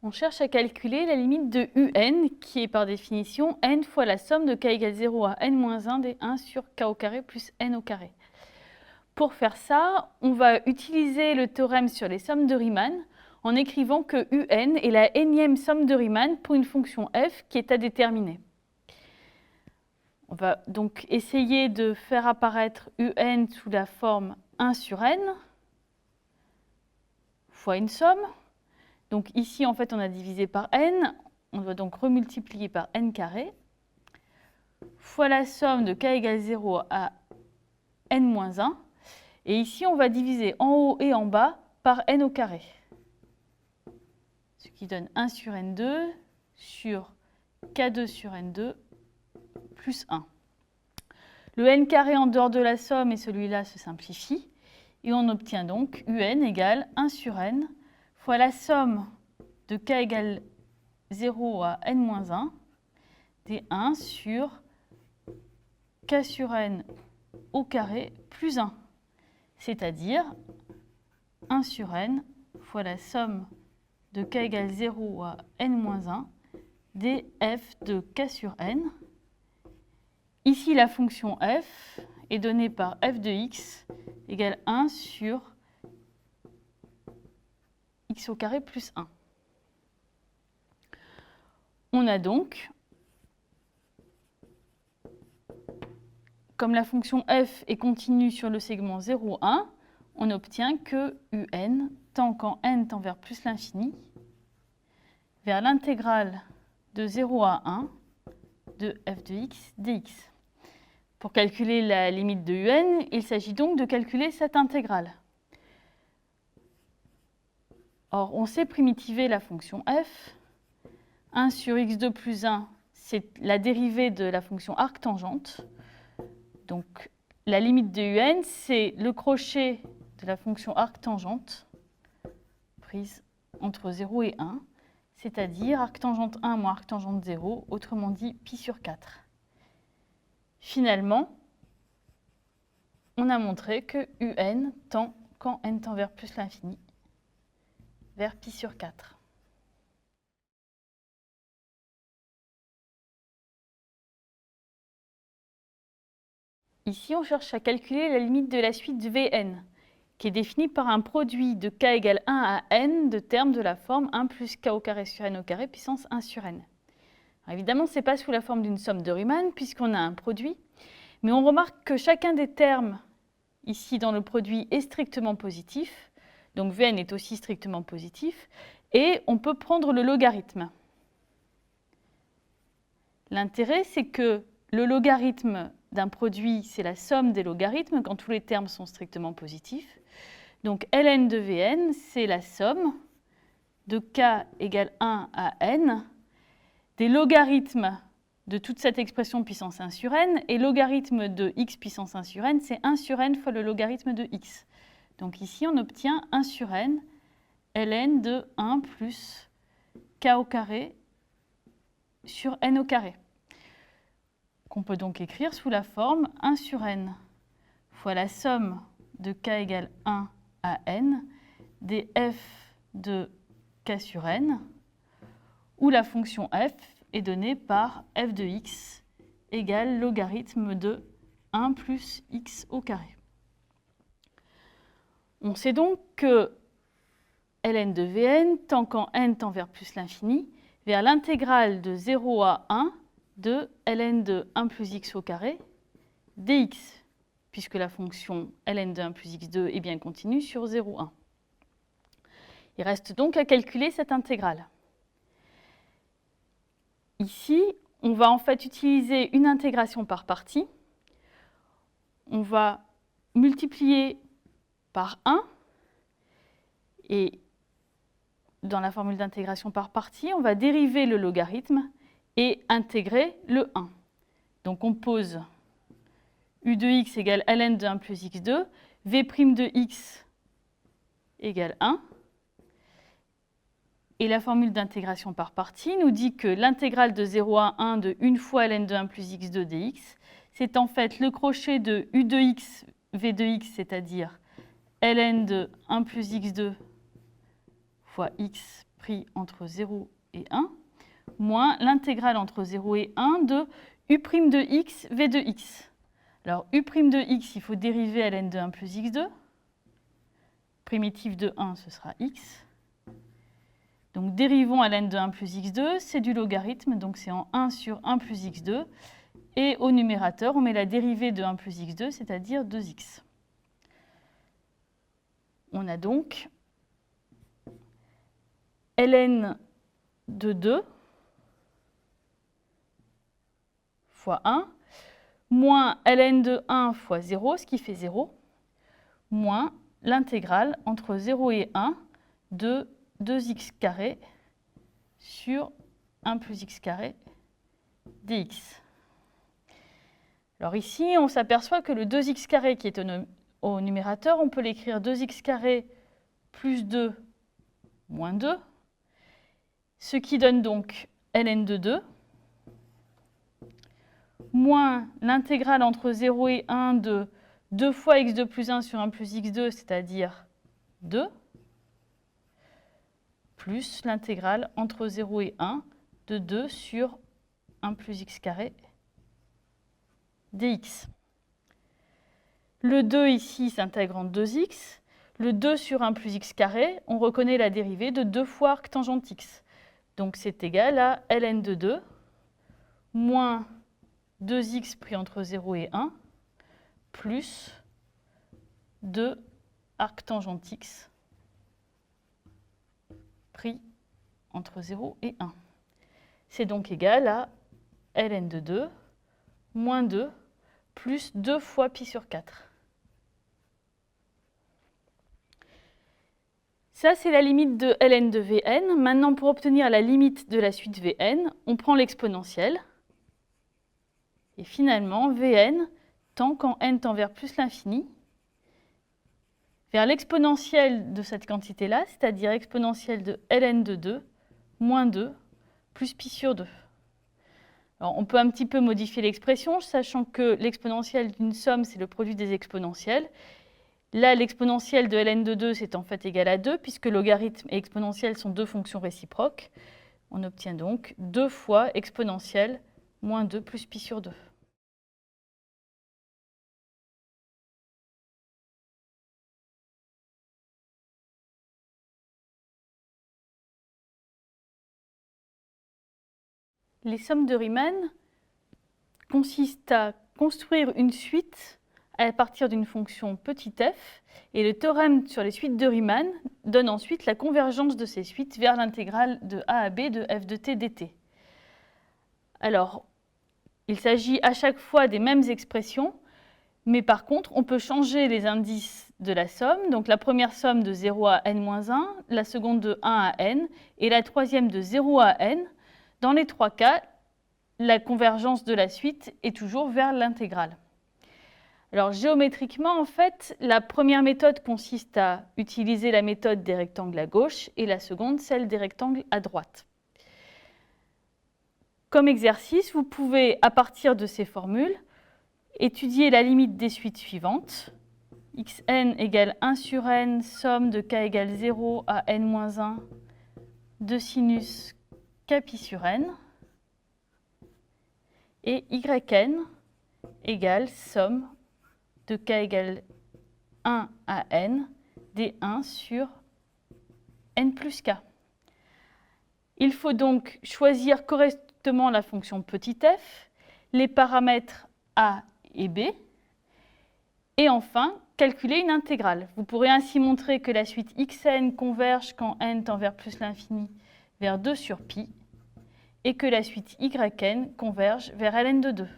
On cherche à calculer la limite de un, qui est par définition n fois la somme de k égale 0 à n-1 des 1 sur k au carré plus n au carré. Pour faire ça, on va utiliser le théorème sur les sommes de Riemann en écrivant que un est la énième somme de Riemann pour une fonction f qui est à déterminer. On va donc essayer de faire apparaître un sous la forme 1 sur n fois une somme. Donc ici, en fait, on a divisé par n. On doit donc remultiplier par n carré fois la somme de k égale 0 à n-1. Et ici, on va diviser en haut et en bas par n au carré. Ce qui donne 1 sur n2 sur k2 sur n2 plus 1. Le n carré en dehors de la somme et celui-là se simplifient. Et on obtient donc un égale 1 sur n fois la somme de k égale 0 à n-1 des 1 sur k sur n au carré plus 1. C'est-à-dire 1 sur n fois la somme de k égale 0 à n-1 des f de k sur n. Ici, la fonction f est donnée par f de x égale 1 sur x au carré plus 1. On a donc, comme la fonction f est continue sur le segment 0, 1, on obtient que un, tant quand n tend vers plus l'infini, vers l'intégrale de 0 à 1 de f de x dx. Pour calculer la limite de un, il s'agit donc de calculer cette intégrale. Or, on sait primitiver la fonction f. 1 sur x2 plus 1, c'est la dérivée de la fonction arctangente. Donc, la limite de un, c'est le crochet de la fonction arctangente prise entre 0 et 1, c'est-à-dire arctangente 1 moins arctangente 0, autrement dit pi sur 4. Finalement, on a montré que un tend, quand n tend vers plus l'infini, vers pi sur 4. Ici, on cherche à calculer la limite de la suite Vn, qui est définie par un produit de k égale 1 à n de termes de la forme 1 plus k au carré sur n au carré puissance 1 sur n. Alors évidemment, ce n'est pas sous la forme d'une somme de Riemann, puisqu'on a un produit, mais on remarque que chacun des termes ici dans le produit est strictement positif, donc Vn est aussi strictement positif, et on peut prendre le logarithme. L'intérêt, c'est que le logarithme d'un produit, c'est la somme des logarithmes quand tous les termes sont strictement positifs. Donc ln de Vn, c'est la somme de k égale 1 à n des logarithmes de toute cette expression puissance 1 sur n, et logarithme de x puissance 1 sur n, c'est 1 sur n fois le logarithme de x. Donc ici, on obtient 1 sur n, ln de 1 plus k au carré sur n au carré, qu'on peut donc écrire sous la forme 1 sur n fois la somme de k égale 1 à n des f de k sur n, où la fonction f est donnée par f de x égale logarithme de 1 plus x au carré. On sait donc que ln de Vn tend quand n tend vers plus l'infini, vers l'intégrale de 0 à 1 de ln de 1 plus x au carré dx, puisque la fonction ln de 1 plus x2 est bien continue sur 0, 1. Il reste donc à calculer cette intégrale. Ici, on va en fait utiliser une intégration par partie. On va multiplier par 1, et dans la formule d'intégration par partie, on va dériver le logarithme et intégrer le 1. Donc on pose u de x égale ln de 1 plus x2, v' de x égale 1. Et la formule d'intégration par partie nous dit que l'intégrale de 0 à 1 de 1 fois ln de 1 plus x2 dx, c'est en fait le crochet de u de x, v de x, c'est-à-dire ln de 1 plus x2 fois x pris entre 0 et 1, moins l'intégrale entre 0 et 1 de u' de x, v de x. Alors, u' de x, il faut dériver ln de 1 plus x2. Primitif de 1, ce sera x. Donc, dérivons ln de 1 plus x2, c'est du logarithme, donc c'est en 1 sur 1 plus x2. Et au numérateur, on met la dérivée de 1 plus x2, c'est-à-dire 2x. On a donc ln de 2 fois 1, moins ln de 1 fois 0, ce qui fait 0, moins l'intégrale entre 0 et 1 de 2x carré sur 1 plus x carré dx. Alors ici, on s'aperçoit que le 2x carré qui est au numérateur, on peut l'écrire 2x carré plus 2 moins 2, ce qui donne donc ln de 2, moins l'intégrale entre 0 et 1 de 2 fois x2 plus 1 sur 1 plus x2, c'est-à-dire 2, plus l'intégrale entre 0 et 1 de 2 sur 1 plus x carré dx. Le 2 ici s'intègre en 2x. Le 2 sur 1 plus x carré, on reconnaît la dérivée de 2 fois arctangente x. Donc c'est égal à ln de 2 moins 2x pris entre 0 et 1 plus 2 arctangente x pris entre 0 et 1. C'est donc égal à ln de 2 moins 2 plus 2 fois pi sur 4. Ça, c'est la limite de ln de Vn. Maintenant, pour obtenir la limite de la suite Vn, on prend l'exponentielle. Et finalement, Vn tend quand n tend vers plus l'infini, vers l'exponentielle de cette quantité-là, c'est-à-dire exponentielle de ln de 2 moins 2 plus pi sur 2. Alors, on peut un petit peu modifier l'expression, sachant que l'exponentielle d'une somme, c'est le produit des exponentielles. Là, l'exponentielle de ln de 2, c'est en fait égal à 2, puisque logarithme et exponentielle sont deux fonctions réciproques. On obtient donc 2 fois exponentielle moins 2 plus pi sur 2. Les sommes de Riemann consistent à construire une suite à partir d'une fonction petit f, et le théorème sur les suites de Riemann donne ensuite la convergence de ces suites vers l'intégrale de a à b de f de t dt. Alors, il s'agit à chaque fois des mêmes expressions, mais par contre, on peut changer les indices de la somme. Donc la première somme de 0 à n-1, la seconde de 1 à n, et la troisième de 0 à n. Dans les trois cas, la convergence de la suite est toujours vers l'intégrale. Alors géométriquement, en fait, la première méthode consiste à utiliser la méthode des rectangles à gauche et la seconde, celle des rectangles à droite. Comme exercice, vous pouvez, à partir de ces formules, étudier la limite des suites suivantes. xn égale 1 sur n, somme de k égale 0 à n-1 de sinus k pi sur n. Et yn égale somme de k égale 1 à n d1 sur n plus k. Il faut donc choisir correctement la fonction petit f, les paramètres a et b, et enfin calculer une intégrale. Vous pourrez ainsi montrer que la suite xn converge quand n tend vers plus l'infini vers 2 sur pi, et que la suite yn converge vers ln de 2.